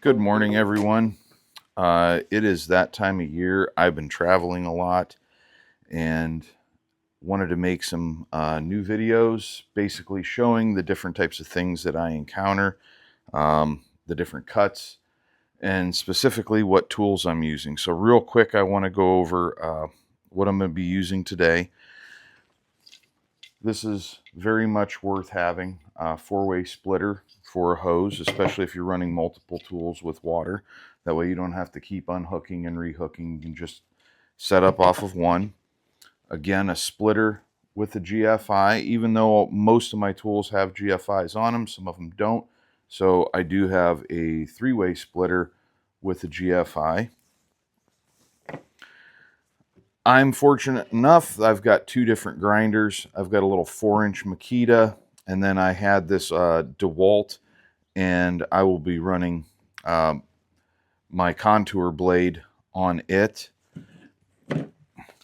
Good morning, everyone. It is that time of year. I've been traveling a lot and wanted to make some new videos, basically showing the different types of things that I encounter, the different cuts, and specifically what tools I'm using. So real quick, I want to go over what I'm going to be using today. This is very much worth having, a four-way splitter for a hose, especially if you're running multiple tools with water. That way you don't have to keep unhooking and rehooking. You can just set up off of one. Again, a splitter with a GFI, even though most of my tools have GFIs on them, some of them don't. So I do have a three-way splitter with a GFI. I'm fortunate enough, I've got two different grinders. I've got a little 4-inch Makita, and then I had this DeWalt, and I will be running my contour blade on it.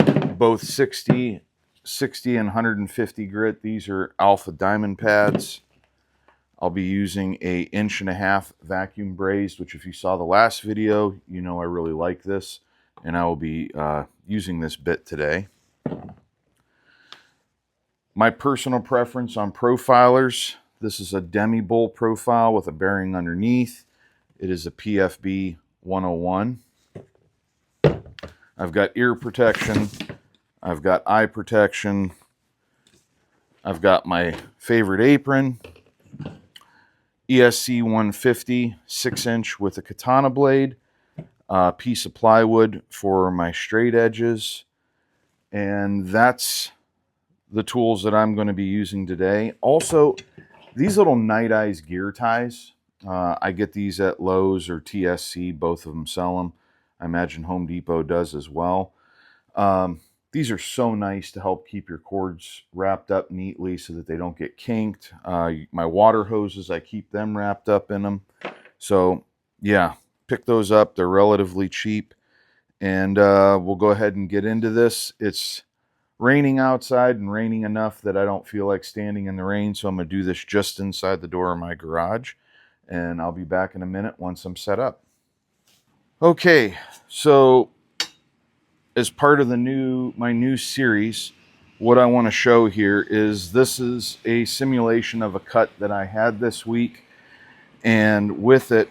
Both 60 and 150 grit. These are Alpha Diamond pads. I'll be using a 1.5-inch vacuum brazed, which if you saw the last video, you know I really like this, and I will be using this bit today. My personal preference on profilers, this is a demi bowl profile with a bearing underneath. It is a PFB 101. I've got ear protection, I've got eye protection, I've got my favorite apron, ESC 150 6-inch with a katana blade, a piece of plywood for my straight edges, and that's the tools that I'm going to be using today. Also, these little Night Eyes gear ties, I get these at Lowe's or TSC, both of them sell them. I imagine Home Depot does as well. These are so nice to help keep your cords wrapped up neatly so that they don't get kinked. My water hoses, I keep them wrapped up in them. So yeah, pick those up. They're relatively cheap. And we'll go ahead and get into this. It's raining outside and raining enough that I don't feel like standing in the rain. So I'm going to do this just inside the door of my garage. And I'll be back in a minute once I'm set up. Okay, so as part of my new series, what I want to show here is this is a simulation of a cut that I had this week, and with it,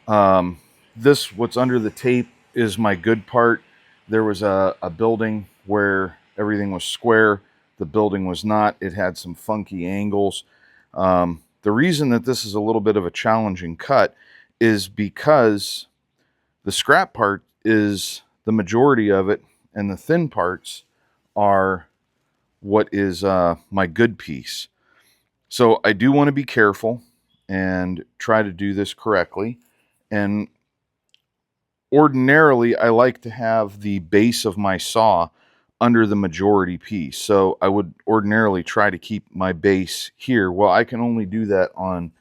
what's under the tape is my good part. There was a building where everything was square. The building was not. It had some funky angles. The reason that this is a little bit of a challenging cut is because the scrap part is the majority of it, and the thin parts are what is my good piece. So I do want to be careful and try to do this correctly. And ordinarily, I like to have the base of my saw under the majority piece. So I would ordinarily try to keep my base here. Well, I can only do that on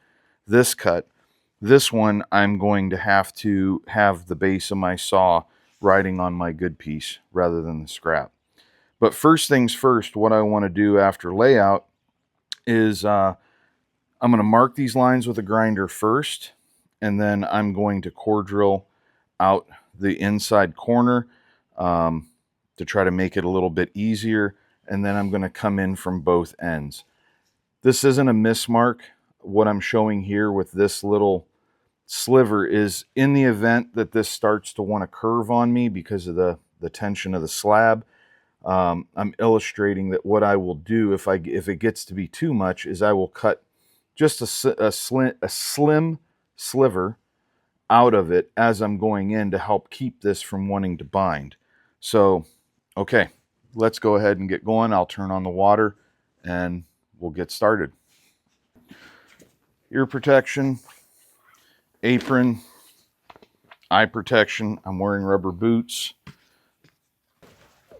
this cut. This one, I'm going to have the base of my saw riding on my good piece rather than the scrap. But first things first, what I want to do after layout is I'm going to mark these lines with a grinder first, and then I'm going to core drill out the inside corner to try to make it a little bit easier, and then I'm going to come in from both ends. This isn't a mismark. What I'm showing here with this little sliver is in the event that this starts to want to curve on me because of the tension of the slab. I'm illustrating that what I will do if it gets to be too much is I will cut just a slim sliver out of it as I'm going in to help keep this from wanting to bind. So, okay, let's go ahead and get going. I'll turn on the water and we'll get started. Ear protection, apron, eye protection. I'm wearing rubber boots.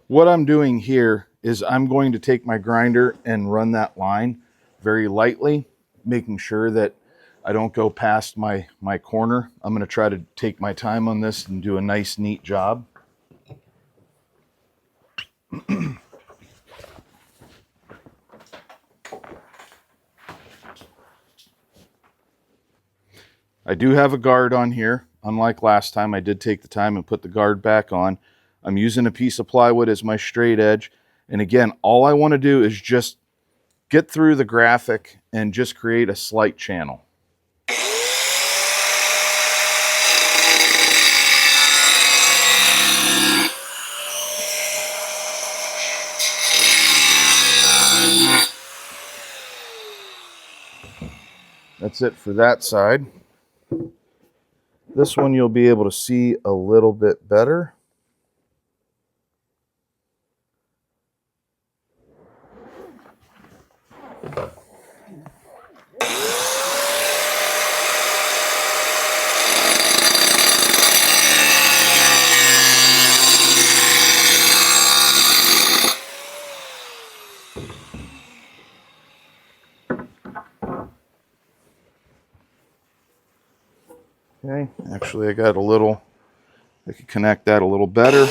What I'm doing here is I'm going to take my grinder and run that line very lightly, making sure that I don't go past my corner. I'm going to try to take my time on this and do a nice, neat job. I do have a guard on here. Unlike last time, I did take the time and put the guard back on. I'm using a piece of plywood as my straight edge. And again, all I want to do is just get through the graphic and just create a slight channel. That's it for that side. This one you'll be able to see a little bit better. Okay, actually I got a little, I could connect that a little better.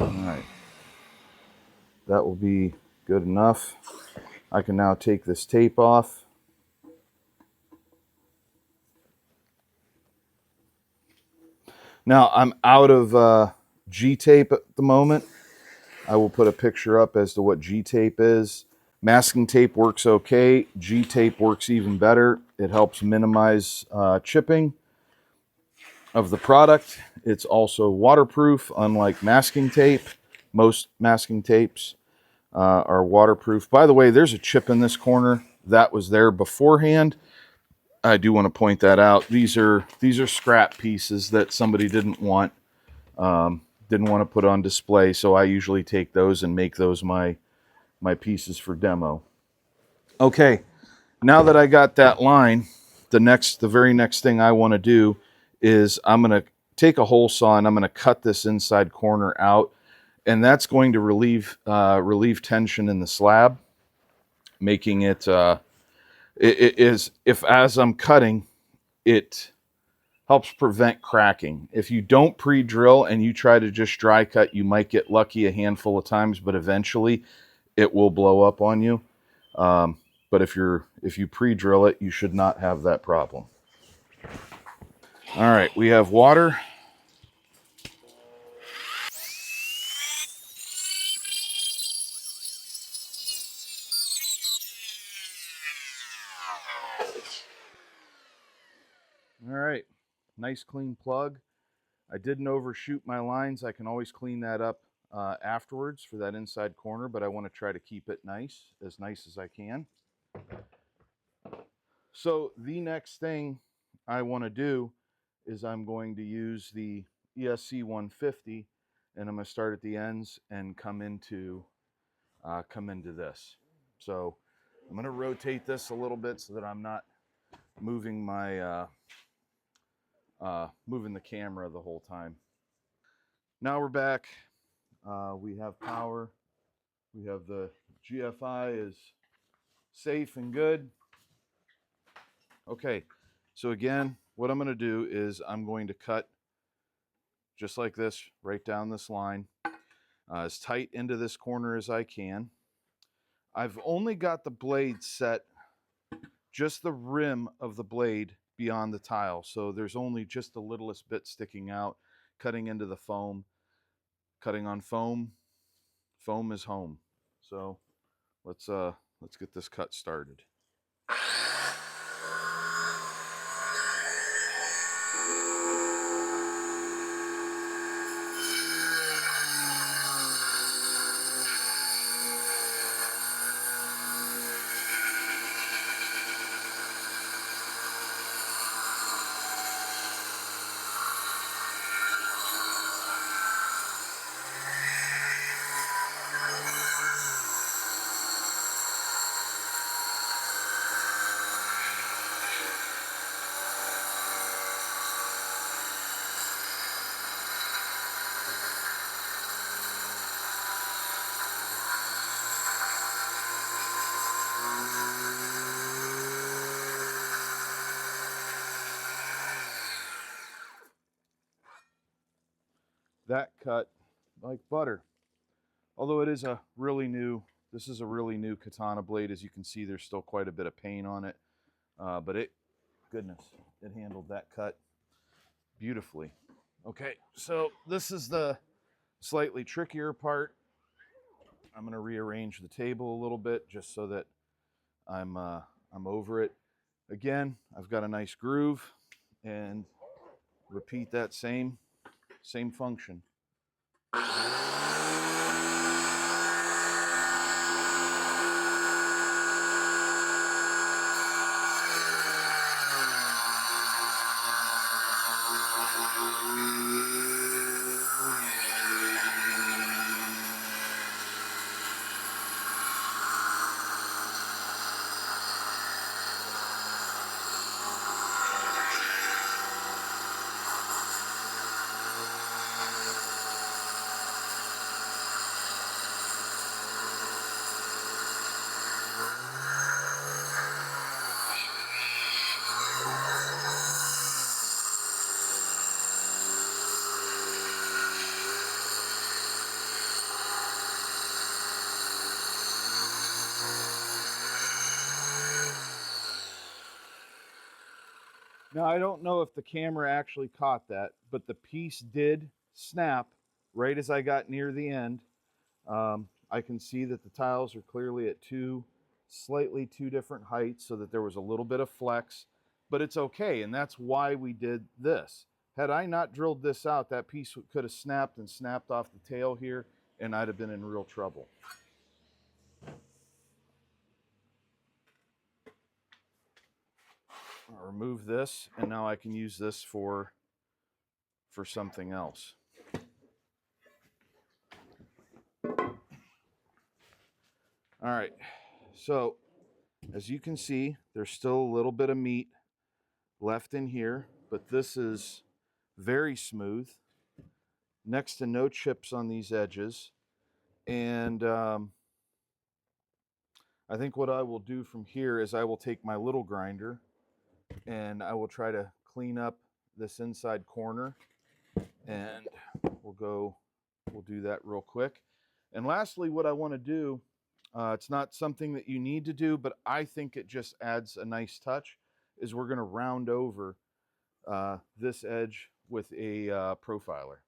All right, that will be good enough. I can now take this tape off. Now I'm out of G-tape at the moment. I will put a picture up as to what G-tape is. Masking tape works okay. G-tape works even better. It helps minimize chipping of the product. It's also waterproof, unlike masking tape. Most masking tapes are waterproof. By the way, there's a chip in this corner that was there beforehand. I do want to point that out. These are scrap pieces that somebody didn't want to put on display, so I usually take those and make those my pieces for demo. Okay, now that I got that line, the very next thing I want to do is I'm going to take a hole saw and I'm going to cut this inside corner out, and that's going to relieve tension in the slab, making it it is, if as I'm cutting, it helps prevent cracking. If you don't pre-drill and you try to just dry cut, you might get lucky a handful of times, but eventually it will blow up on you. But if you pre-drill it, you should not have that problem. All right, we have water. All right, nice clean plug. I didn't overshoot my lines. I can always clean that up afterwards for that inside corner, but I want to try to keep it nice as I can. So the next thing I want to do is I'm going to use the ESC 150, and I'm going to start at the ends and come into this. So I'm going to rotate this a little bit so that I'm not moving my moving the camera the whole time. Now we're back. We have power. We have the GFI is safe and good. Okay, so again, what I'm going to do is I'm going to cut just like this, right down this line, as tight into this corner as I can. I've only got the blade set just the rim of the blade beyond the tile, so there's only just the littlest bit sticking out, cutting into the foam. Cutting on foam, foam is home. So let's get this cut started. That cut like butter. Although it is a really new This is a really new katana blade. As you can see, there's still quite a bit of paint on it, but goodness, it handled that cut beautifully. Okay, so this is the slightly trickier part. I'm going to rearrange the table a little bit just so that I'm over it. Again, I've got a nice groove, and repeat that same function. Now, I don't know if the camera actually caught that, but the piece did snap right as I got near the end. I can see that the tiles are clearly at slightly two different heights, so that there was a little bit of flex, but it's okay, and that's why we did this. Had I not drilled this out, that piece could have snapped and snapped off the tail here, and I'd have been in real trouble. I'll remove this, and now I can use this for something else. All right, so as you can see, there's still a little bit of meat left in here, but this is very smooth, next to no chips on these edges. And I think what I will do from here is I will take my little grinder and I will try to clean up this inside corner, and we'll do that real quick. And lastly, what I want to do, it's not something that you need to do, but I think it just adds a nice touch, is we're going to round over this edge with a profiler.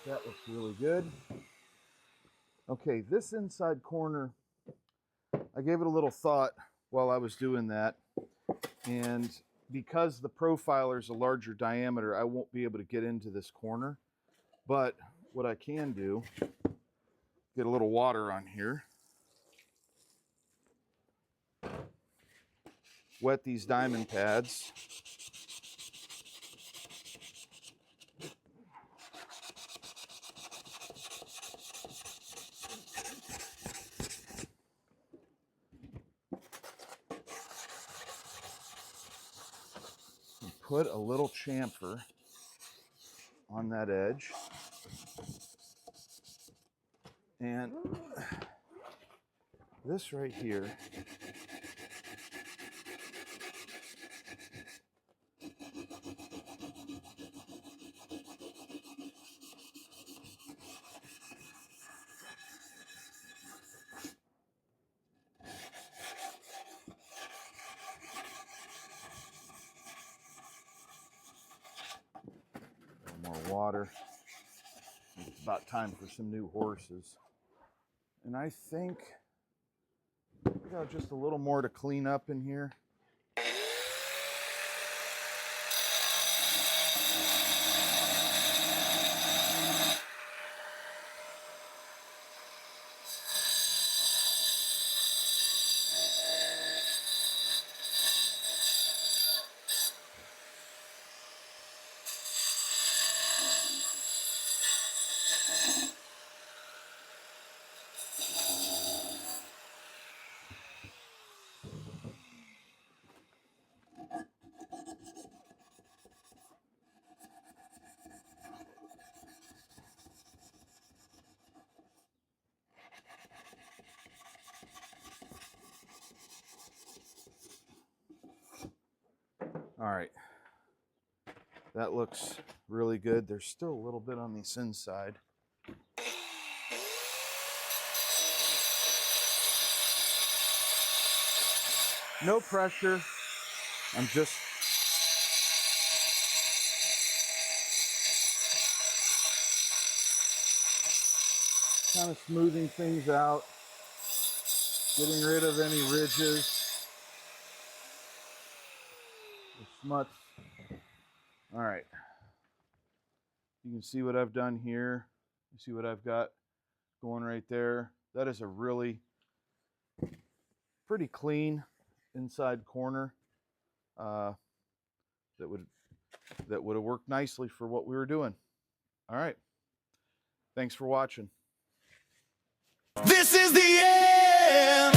That looks really good. Okay, this inside corner, I gave it a little thought while I was doing that, and because the profiler is a larger diameter, I won't be able to get into this corner. But what I can do, get a little water on here, wet these diamond pads, and put a little chamfer on that edge. And this right here, a little more water. It's about time for some new horses. And I think we got just a little more to clean up in here. All right. That looks really good. There's still a little bit on this inside. No pressure. I'm just kind of smoothing things out, getting rid of any ridges or smuts. All right. You can see what I've done here. You see what I've got going right there. That is a really pretty clean inside corner that would have worked nicely for what we were doing. All right. Thanks for watching. This is the end.